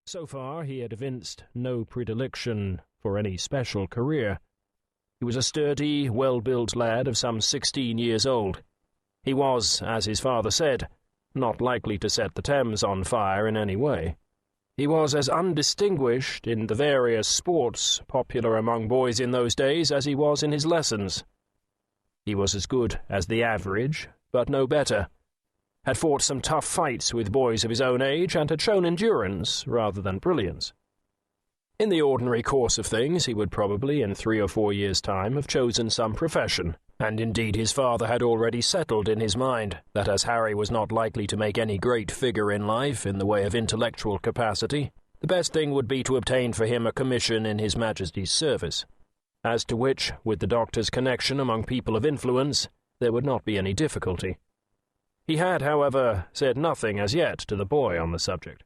So far, he had evinced no predilection for any special career. He was a sturdy, well-built lad of some 16 years old. He was, as his father said, not likely to set the Thames on fire in any way. He was as undistinguished in the various sports popular among boys in those days as he was in his lessons. He was as good as the average, but no better, had fought some tough fights with boys of his own age, and had shown endurance rather than brilliance. In the ordinary course of things, he would probably, in 3 or 4 years' time, have chosen some profession, and indeed his father had already settled in his mind that as Harry was not likely to make any great figure in life in the way of intellectual capacity, the best thing would be to obtain for him a commission in His Majesty's service, as to which, with the doctor's connection among people of influence, there would not be any difficulty. He had, however, said nothing as yet to the boy on the subject.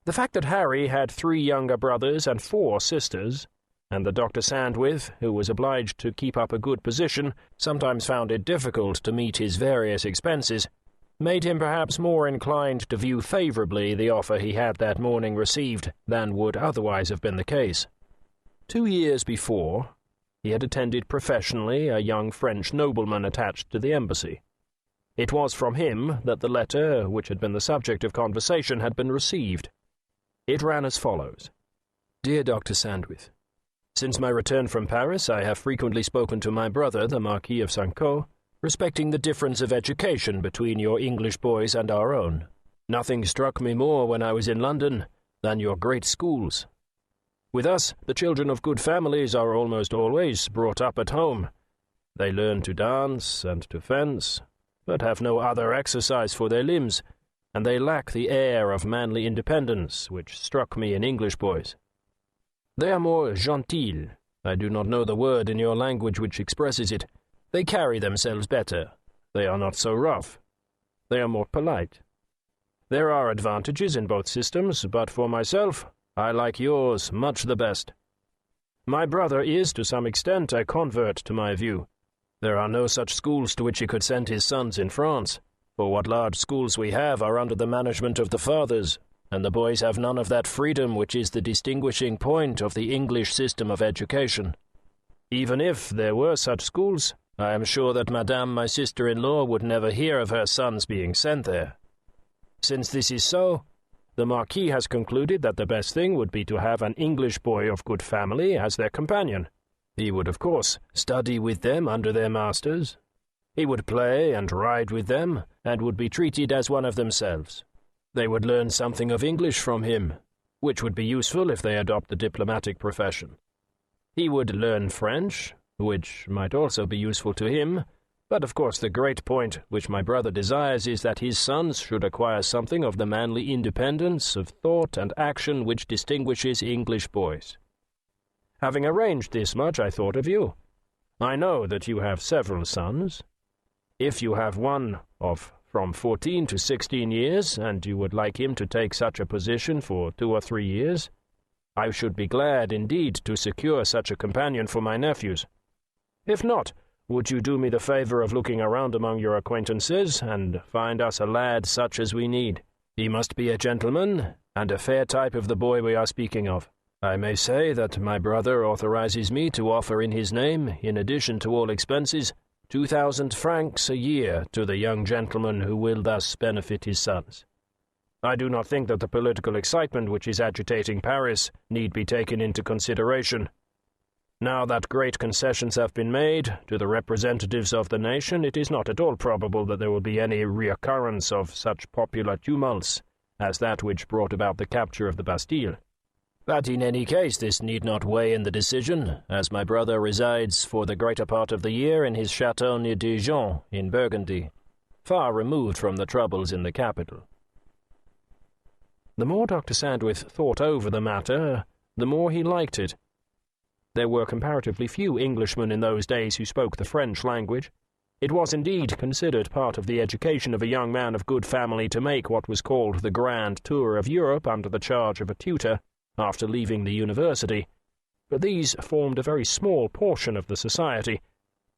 The fact that Harry had 3 younger brothers and 4 sisters, and that Dr. Sandwith, who was obliged to keep up a good position, sometimes found it difficult to meet his various expenses, made him perhaps more inclined to view favourably the offer he had that morning received than would otherwise have been the case. 2 years before, he had attended professionally a young French nobleman attached to the embassy. It was from him that the letter, which had been the subject of conversation, had been received. It ran as follows. Dear Dr. Sandwith, since my return from Paris, I have frequently spoken to my brother, the Marquis of St. respecting the difference of education between your English boys and our own. Nothing struck me more when I was in London than your great schools. With us, the children of good families are almost always brought up at home. They learn to dance and to fence, but have no other exercise for their limbs, and they lack the air of manly independence which struck me in English boys. They are more gentils. I do not know the word in your language which expresses it. They carry themselves better. They are not so rough. They are more polite. There are advantages in both systems, but for myself, I like yours much the best. My brother is, to some extent, a convert to my view. There are no such schools to which he could send his sons in France, for what large schools we have are under the management of the fathers, and the boys have none of that freedom which is the distinguishing point of the English system of education. Even if there were such schools, I am sure that Madame, my sister-in-law, would never hear of her sons being sent there. Since this is so, the Marquis has concluded that the best thing would be to have an English boy of good family as their companion. He would, of course, study with them under their masters. He would play and ride with them, and would be treated as one of themselves. They would learn something of English from him, which would be useful if they adopt the diplomatic profession. He would learn French, which might also be useful to him, but of course the great point which my brother desires is that his sons should acquire something of the manly independence of thought and action which distinguishes English boys. Having arranged this much, I thought of you. I know that you have several sons. If you have one of from 14 to 16 years, and you would like him to take such a position for 2 or 3 years, I should be glad indeed to secure such a companion for my nephews. If not, would you do me the favor of looking around among your acquaintances, and find us a lad such as we need? He must be a gentleman, and a fair type of the boy we are speaking of. I may say that my brother authorizes me to offer in his name, in addition to all expenses, 2,000 francs a year to the young gentleman who will thus benefit his sons. I do not think that the political excitement which is agitating Paris need be taken into consideration. Now that great concessions have been made to the representatives of the nation, it is not at all probable that there will be any reoccurrence of such popular tumults as that which brought about the capture of the Bastille. But in any case this need not weigh in the decision, as my brother resides for the greater part of the year in his chateau near Dijon, in Burgundy, far removed from the troubles in the capital. The more Dr. Sandwith thought over the matter, the more he liked it. There were comparatively few Englishmen in those days who spoke the French language. It was indeed considered part of the education of a young man of good family to make what was called the grand tour of Europe under the charge of a tutor, after leaving the university, but these formed a very small portion of the society,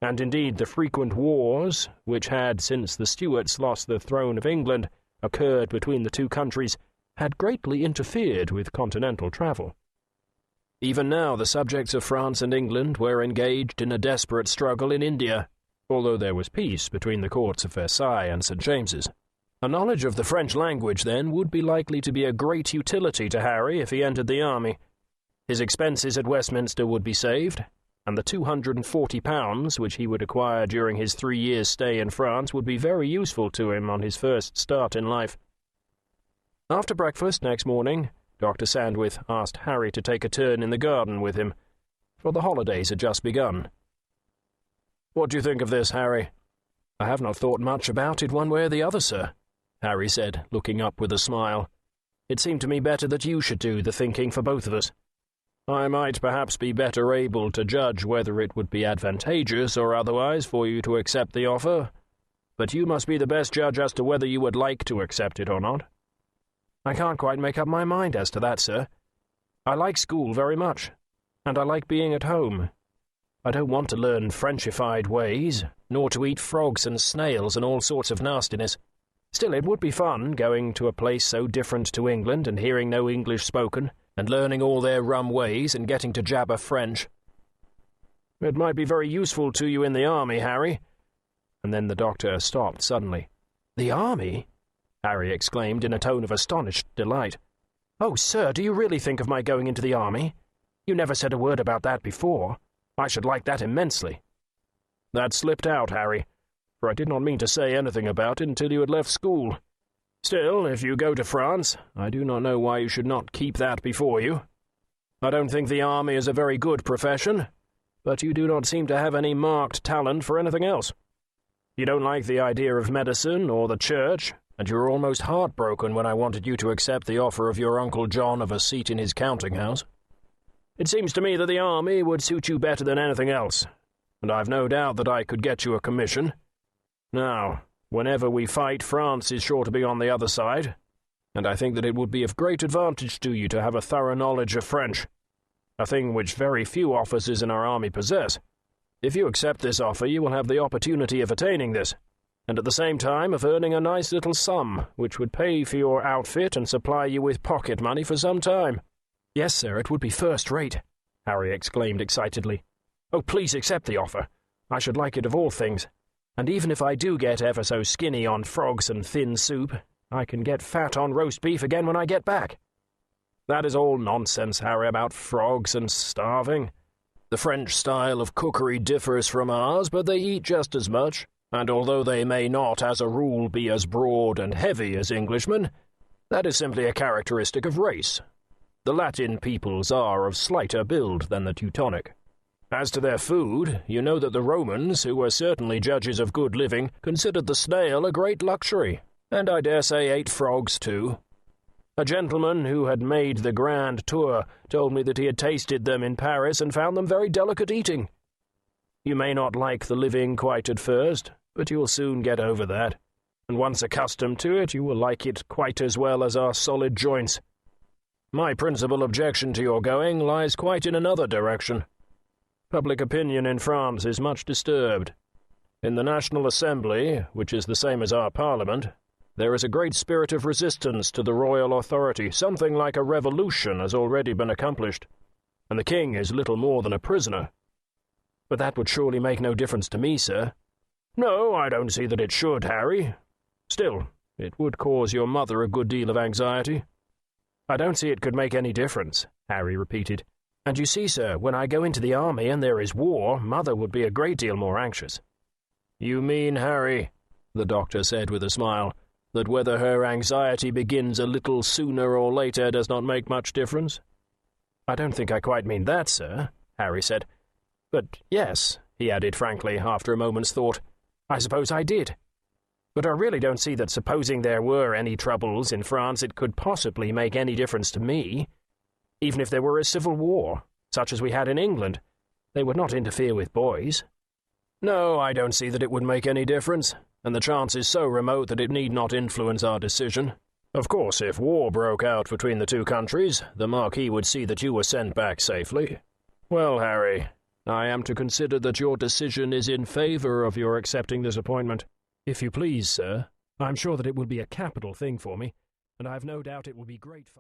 and indeed the frequent wars, which had, since the Stuarts lost the throne of England, occurred between the two countries, had greatly interfered with continental travel. Even now the subjects of France and England were engaged in a desperate struggle in India, although there was peace between the courts of Versailles and St. James's. A knowledge of the French language, then, would be likely to be a great utility to Harry if he entered the army. His expenses at Westminster would be saved, and the £240 which he would acquire during his 3 years' stay in France would be very useful to him on his first start in life. After breakfast next morning, Dr. Sandwith asked Harry to take a turn in the garden with him, for the holidays had just begun. "What do you think of this, Harry?" "I have not thought much about it one way or the other, sir," Harry said, looking up with a smile. "It seemed to me better that you should do the thinking for both of us. I might perhaps be better able to judge whether it would be advantageous or otherwise for you to accept the offer, but you must be the best judge as to whether you would like to accept it or not." "I can't quite make up my mind as to that, sir. I like school very much, and I like being at home. I don't want to learn Frenchified ways, nor to eat frogs and snails and all sorts of nastiness. Still, it would be fun, going to a place so different to England and hearing no English spoken, and learning all their rum ways and getting to jabber French. It might be very useful to you in the army, Harry." And then the doctor stopped suddenly. "The army?" Harry exclaimed in a tone of astonished delight. "Oh, sir, do you really think of my going into the army? You never said a word about that before. I should like that immensely." "That slipped out, Harry, for I did not mean to say anything about it until you had left school. Still, if you go to France, I do not know why you should not keep that before you. I don't think the army is a very good profession, but you do not seem to have any marked talent for anything else. You don't like the idea of medicine or the church, and you were almost heartbroken when I wanted you to accept the offer of your Uncle John of a seat in his counting-house. It seems to me that the army would suit you better than anything else, and I've no doubt that I could get you a commission. Now, whenever we fight, France is sure to be on the other side, and I think that it would be of great advantage to you to have a thorough knowledge of French, a thing which very few officers in our army possess. If you accept this offer, you will have the opportunity of attaining this, and at the same time of earning a nice little sum, which would pay for your outfit and supply you with pocket money for some time." "Yes, sir, it would be first-rate," Harry exclaimed excitedly. "Oh, please accept the offer. I should like it of all things. And even if I do get ever so skinny on frogs and thin soup, I can get fat on roast beef again when I get back." "That is all nonsense, Harry, about frogs and starving. The French style of cookery differs from ours, but they eat just as much, and although they may not, as a rule, be as broad and heavy as Englishmen, that is simply a characteristic of race. The Latin peoples are of slighter build than the Teutonic. As to their food, you know that the Romans, who were certainly judges of good living, considered the snail a great luxury, and I dare say ate frogs too. A gentleman who had made the grand tour told me that he had tasted them in Paris and found them very delicate eating. You may not like the living quite at first, but you will soon get over that, and once accustomed to it, you will like it quite as well as our solid joints. My principal objection to your going lies quite in another direction. Public opinion in France is much disturbed. In the National Assembly, which is the same as our Parliament, there is a great spirit of resistance to the royal authority. Something like a revolution has already been accomplished, and the king is little more than a prisoner." "But that would surely make no difference to me, sir." "No, I don't see that it should, Harry. Still, it would cause your mother a good deal of anxiety." "I don't see it could make any difference," Harry repeated. "And you see, sir, when I go into the army and there is war, Mother would be a great deal more anxious." "You mean, Harry," the doctor said with a smile, "that whether her anxiety begins a little sooner or later does not make much difference?" "I don't think I quite mean that, sir," Harry said. "But yes," he added frankly, after a moment's thought, "I suppose I did. But I really don't see that supposing there were any troubles in France it could possibly make any difference to me. Even if there were a civil war, such as we had in England, they would not interfere with boys." "No, I don't see that it would make any difference, and the chance is so remote that it need not influence our decision. Of course, if war broke out between the two countries, the marquis would see that you were sent back safely. Well, Harry, I am to consider that your decision is in favour of your accepting this appointment." "If you please, sir. I'm sure that it will be a capital thing for me. and I have no doubt it will be great fun.